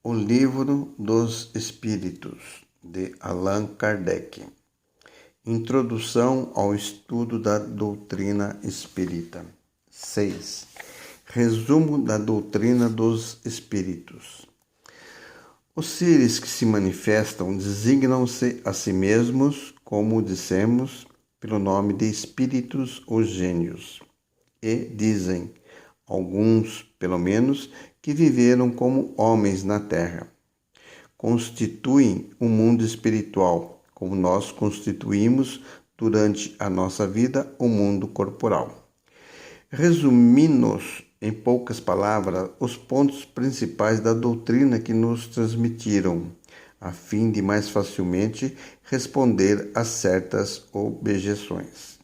O Livro dos Espíritos, de Allan Kardec. Introdução ao estudo da doutrina espírita. 6. Resumo da doutrina dos espíritos. Os seres que se manifestam designam-se a si mesmos, como dissemos, pelo nome de espíritos ou gênios, e dizem, alguns, pelo menos, que viveram como homens na Terra. Constituem o mundo espiritual, como nós constituímos durante a nossa vida o mundo corporal. Resumindo-nos em poucas palavras os pontos principais da doutrina que nos transmitiram, a fim de mais facilmente responder a certas objeções.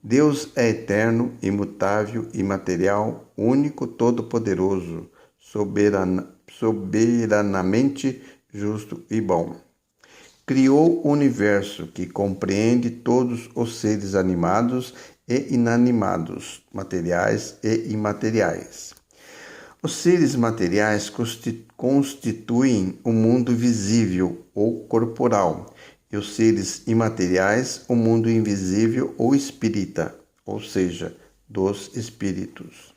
Deus é eterno, imutável, imaterial, único, todo-poderoso, soberanamente justo e bom. Criou o universo que compreende todos os seres animados e inanimados, materiais e imateriais. Os seres materiais constituem o mundo visível ou corporal, e os seres imateriais o mundo invisível ou espírita, ou seja, dos espíritos.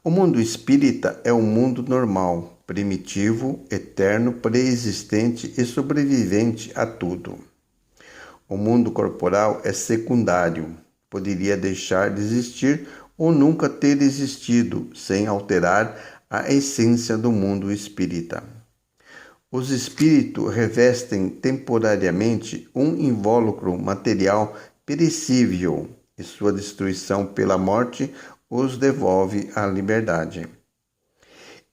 O mundo espírita é o mundo normal, primitivo, eterno, pré-existente e sobrevivente a tudo. O mundo corporal é secundário, poderia deixar de existir ou nunca ter existido, sem alterar a essência do mundo espírita. Os espíritos revestem temporariamente um invólucro material perecível e sua destruição pela morte os devolve à liberdade.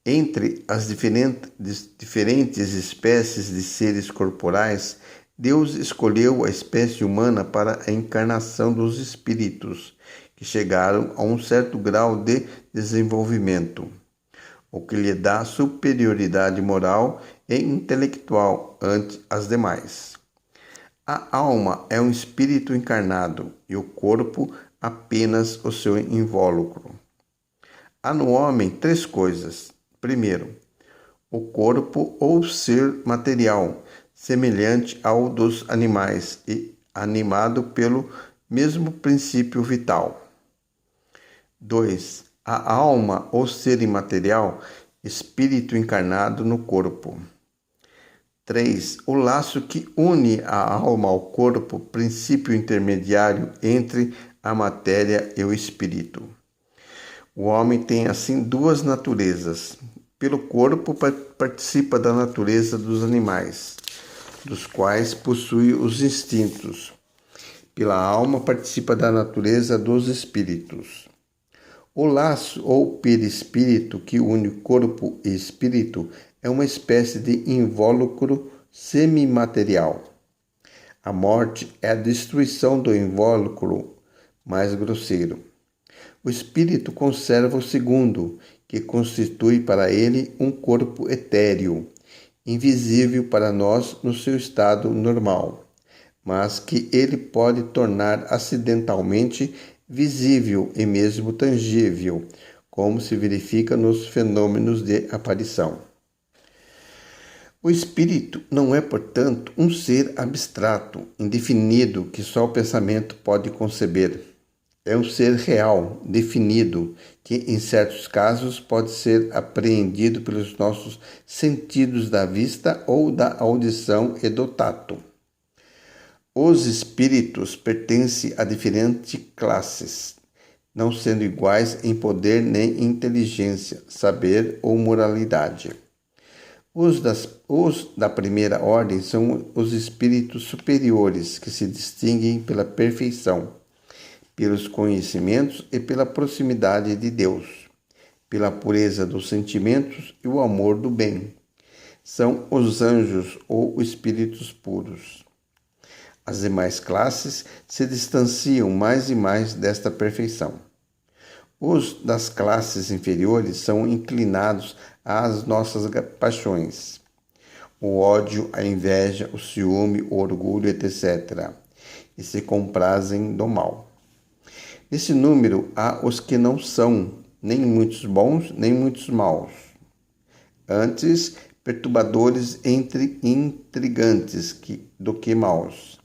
Entre as diferentes espécies de seres corporais, Deus escolheu a espécie humana para a encarnação dos espíritos, que chegaram a um certo grau de desenvolvimento, o que lhe dá superioridade moral e intelectual ante as demais. A alma é um espírito encarnado e o corpo apenas o seu invólucro. Há no homem três coisas. Primeiro, o corpo ou ser material, semelhante ao dos animais e animado pelo mesmo princípio vital. 2. A alma ou ser imaterial, espírito encarnado no corpo. 3. O laço que une a alma ao corpo, princípio intermediário entre a matéria e o espírito. O homem tem assim duas naturezas. Pelo corpo participa da natureza dos animais, dos quais possui os instintos. Pela alma participa da natureza dos espíritos. O laço ou perispírito que une corpo e espírito é uma espécie de invólucro semimaterial. A morte é a destruição do invólucro mais grosseiro. O espírito conserva o segundo, que constitui para ele um corpo etéreo, invisível para nós no seu estado normal, mas que ele pode tornar acidentalmente visível e mesmo tangível, como se verifica nos fenômenos de aparição. O espírito não é, portanto, um ser abstrato, indefinido, que só o pensamento pode conceber. É um ser real, definido, que em certos casos pode ser apreendido pelos nossos sentidos da vista ou da audição e do tato. Os espíritos pertencem a diferentes classes, não sendo iguais em poder nem inteligência, saber ou moralidade. Os da primeira ordem são os espíritos superiores, que se distinguem pela perfeição, pelos conhecimentos e pela proximidade de Deus, pela pureza dos sentimentos e o amor do bem. São os anjos ou espíritos puros. As demais classes se distanciam mais e mais desta perfeição. Os das classes inferiores são inclinados às nossas paixões, o ódio, a inveja, o ciúme, o orgulho, etc., e se comprazem do mal. Nesse número há os que não são nem muitos bons, nem muitos maus. antes perturbadores entre intrigantes do que maus.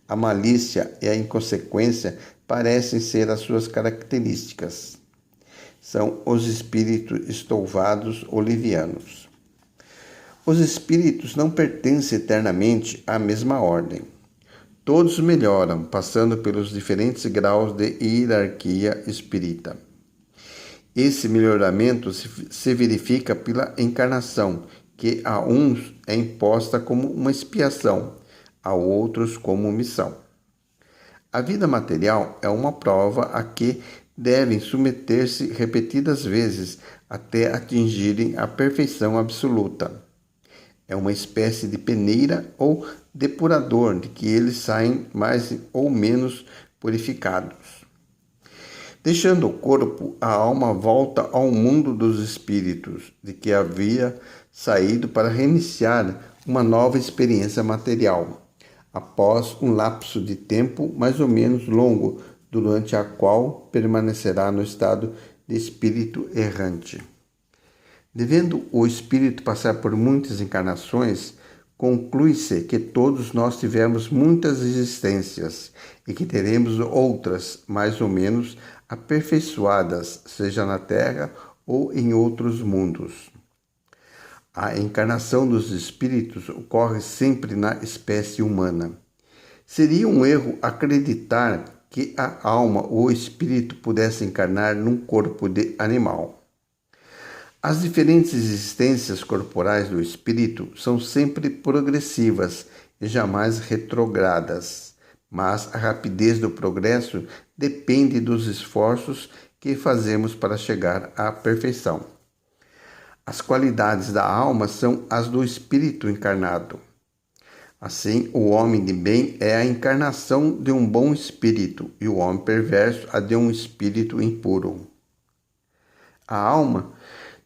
A malícia e a inconsequência parecem ser as suas características. São os espíritos estouvados ou livianos. Os espíritos não pertencem eternamente à mesma ordem. Todos melhoram, passando pelos diferentes graus de hierarquia espírita. Esse melhoramento se verifica pela encarnação, que a uns é imposta como uma expiação, a outros como missão. A vida material é uma prova a que devem submeter-se repetidas vezes até atingirem a perfeição absoluta. É uma espécie de peneira ou depurador de que eles saem mais ou menos purificados. Deixando o corpo, a alma volta ao mundo dos espíritos, de que havia saído para reiniciar uma nova experiência material, após um lapso de tempo mais ou menos longo, durante a qual permanecerá no estado de espírito errante. Devendo o espírito passar por muitas encarnações, conclui-se que todos nós tivemos muitas existências e que teremos outras, mais ou menos aperfeiçoadas, seja na Terra ou em outros mundos. A encarnação dos espíritos ocorre sempre na espécie humana. Seria um erro acreditar que a alma ou o espírito pudesse encarnar num corpo de animal. As diferentes existências corporais do espírito são sempre progressivas e jamais retrogradas, mas a rapidez do progresso depende dos esforços que fazemos para chegar à perfeição. As qualidades da alma são as do espírito encarnado. Assim, o homem de bem é a encarnação de um bom espírito e o homem perverso a de um espírito impuro. A alma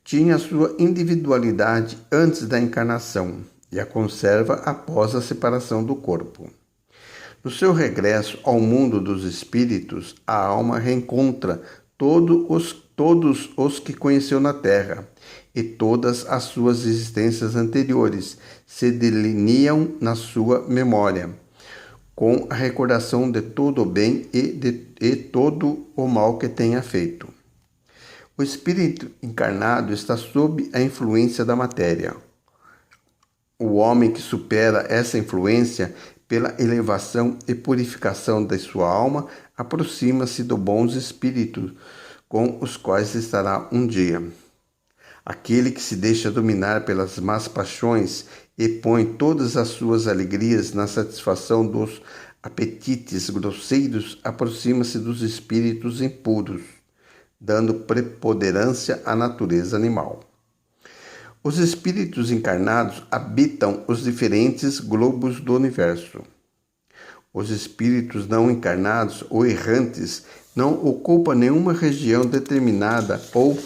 tinha sua individualidade antes da encarnação e a conserva após a separação do corpo. No seu regresso ao mundo dos espíritos, a alma reencontra todos os que conheceu na Terra, e todas as suas existências anteriores se delineam na sua memória, com a recordação de todo o bem e todo o mal que tenha feito. O espírito encarnado está sob a influência da matéria. O homem que supera essa influência pela elevação e purificação de sua alma aproxima-se dos bons espíritos, com os quais estará um dia. Aquele que se deixa dominar pelas más paixões e põe todas as suas alegrias na satisfação dos apetites grosseiros aproxima-se dos espíritos impuros, dando preponderância à natureza animal. Os espíritos encarnados habitam os diferentes globos do universo. Os espíritos não encarnados ou errantes não ocupam nenhuma região determinada ou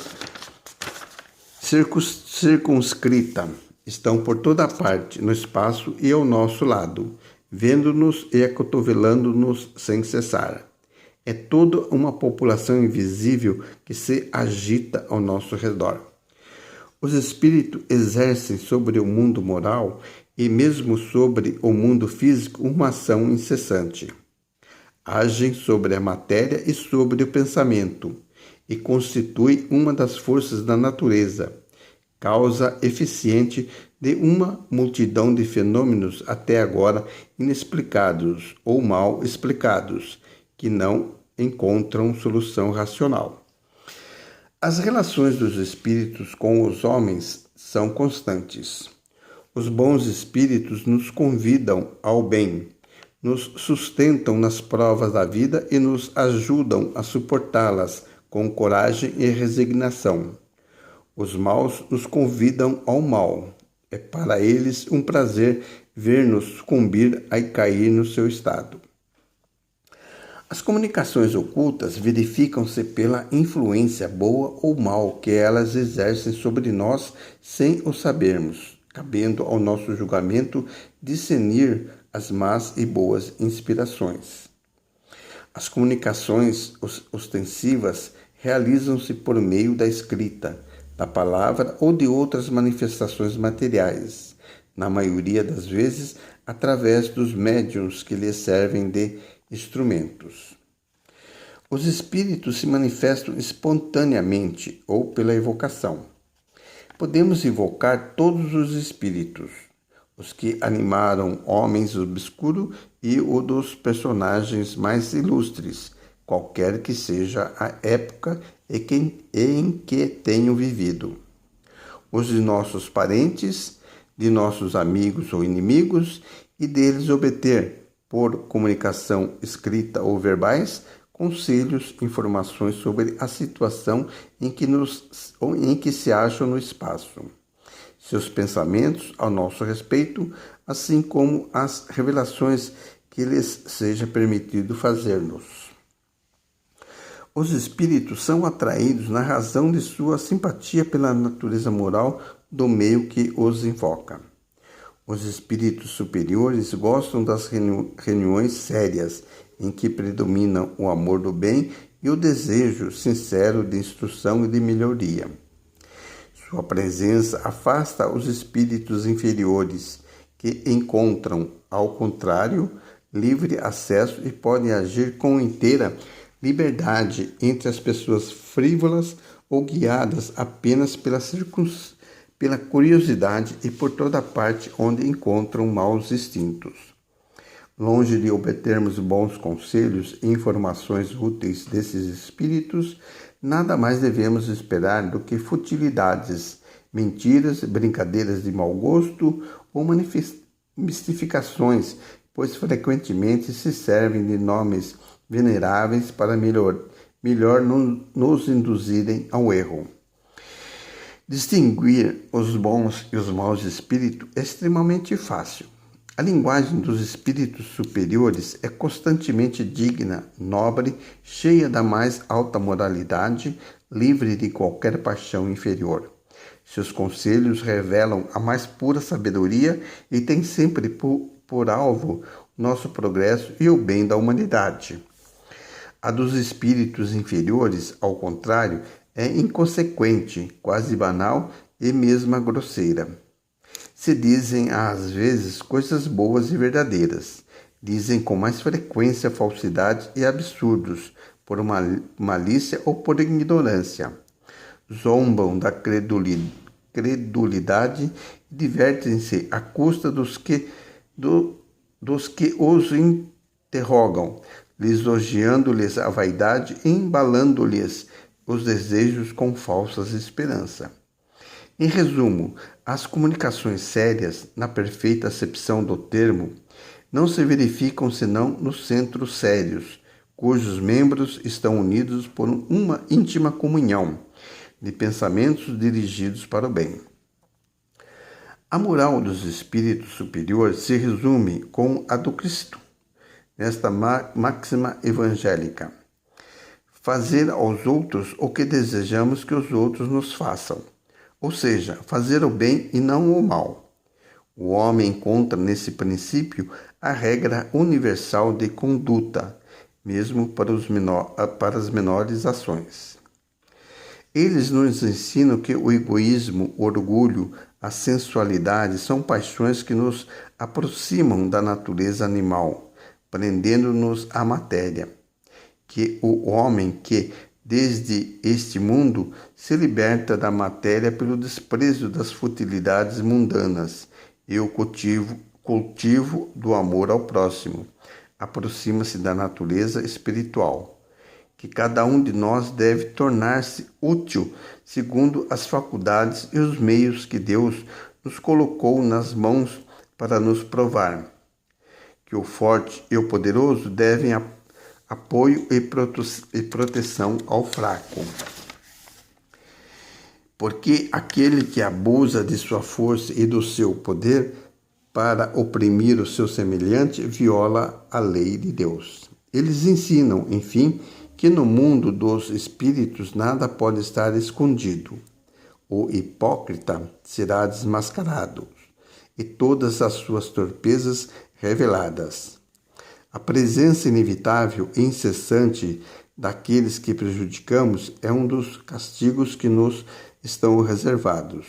circunscrita. Estão por toda parte, no espaço e ao nosso lado, vendo-nos e acotovelando-nos sem cessar. É toda uma população invisível que se agita ao nosso redor. Os espíritos exercem sobre o mundo moral e mesmo sobre o mundo físico uma ação incessante. Agem sobre a matéria e sobre o pensamento e constituem uma das forças da natureza, causa eficiente de uma multidão de fenômenos até agora inexplicados ou mal explicados, que não encontram solução racional. As relações dos espíritos com os homens são constantes. Os bons espíritos nos convidam ao bem, nos sustentam nas provas da vida e nos ajudam a suportá-las com coragem e resignação. Os maus nos convidam ao mal. É para eles um prazer ver-nos sucumbir e cair no seu estado. As comunicações ocultas verificam-se pela influência boa ou mal que elas exercem sobre nós sem o sabermos, cabendo ao nosso julgamento discernir as más e boas inspirações. As comunicações ostensivas realizam-se por meio da escrita, da palavra ou de outras manifestações materiais, na maioria das vezes através dos médiuns que lhes servem de instrumentos. Os espíritos se manifestam espontaneamente ou pela evocação. Podemos invocar todos os espíritos, os que animaram homens obscuros e o dos personagens mais ilustres, qualquer que seja a época em que tenham vivido. Os de nossos parentes, de nossos amigos ou inimigos, e deles obter, por comunicação escrita ou verbais, conselhos, informações sobre a situação em que se acham no espaço, seus pensamentos ao nosso respeito, assim como as revelações que lhes seja permitido fazer-nos. Os espíritos são atraídos na razão de sua simpatia pela natureza moral do meio que os invoca. Os espíritos superiores gostam das reuniões sérias, em que predominam o amor do bem e o desejo sincero de instrução e de melhoria. Sua presença afasta os espíritos inferiores, que encontram, ao contrário, livre acesso e podem agir com inteira liberdade entre as pessoas frívolas ou guiadas apenas pela curiosidade e por toda parte onde encontram maus instintos. Longe de obtermos bons conselhos e informações úteis desses espíritos, nada mais devemos esperar do que futilidades, mentiras, brincadeiras de mau gosto ou mistificações, pois frequentemente se servem de nomes veneráveis para melhor nos induzirem ao erro. Distinguir os bons e os maus espíritos é extremamente fácil. A linguagem dos espíritos superiores é constantemente digna, nobre, cheia da mais alta moralidade, livre de qualquer paixão inferior. Seus conselhos revelam a mais pura sabedoria e têm sempre por alvo nosso progresso e o bem da humanidade. A dos espíritos inferiores, ao contrário, é inconsequente, quase banal e mesmo grosseira. Se dizem às vezes coisas boas e verdadeiras. Dizem com mais frequência falsidade e absurdos, por malícia ou por ignorância. Zombam da credulidade e divertem-se à custa dos que os interrogam, lisonjeando-lhes a vaidade e embalando-lhes os desejos com falsas esperanças. Em resumo, as comunicações sérias, na perfeita acepção do termo, não se verificam senão nos centros sérios, cujos membros estão unidos por uma íntima comunhão de pensamentos dirigidos para o bem. A moral dos espíritos superiores se resume com a do Cristo, nesta máxima evangélica: fazer aos outros o que desejamos que os outros nos façam, ou seja, fazer o bem e não o mal. O homem encontra nesse princípio a regra universal de conduta, mesmo para as menores ações. Eles nos ensinam que o egoísmo, o orgulho, a sensualidade são paixões que nos aproximam da natureza animal, prendendo-nos à matéria. Que o homem que, desde este mundo, se liberta da matéria pelo desprezo das futilidades mundanas e o cultivo do amor ao próximo, aproxima-se da natureza espiritual. Que cada um de nós deve tornar-se útil segundo as faculdades e os meios que Deus nos colocou nas mãos para nos provar. Que o forte e o poderoso devem apoio e proteção ao fraco. Porque aquele que abusa de sua força e do seu poder para oprimir o seu semelhante viola a lei de Deus. Eles ensinam, enfim, que no mundo dos espíritos nada pode estar escondido. O hipócrita será desmascarado e todas as suas torpezas reveladas. A presença inevitável e incessante daqueles que prejudicamos é um dos castigos que nos estão reservados.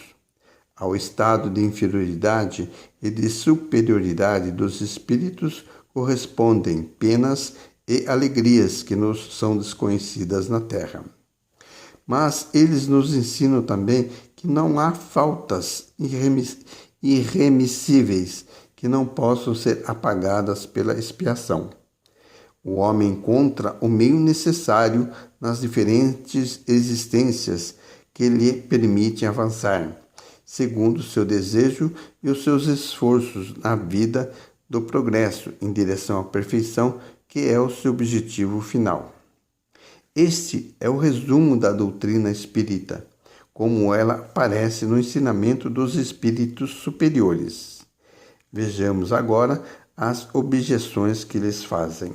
Ao estado de inferioridade e de superioridade dos espíritos correspondem penas e alegrias que nos são desconhecidas na terra. Mas eles nos ensinam também que não há faltas irremissíveis que não possam ser apagadas pela expiação. O homem encontra o meio necessário nas diferentes existências que lhe permitem avançar, segundo o seu desejo e os seus esforços na vida do progresso em direção à perfeição, que é o seu objetivo final. Este é o resumo da doutrina espírita, como ela aparece no ensinamento dos espíritos superiores. Vejamos agora as objeções que lhes fazem.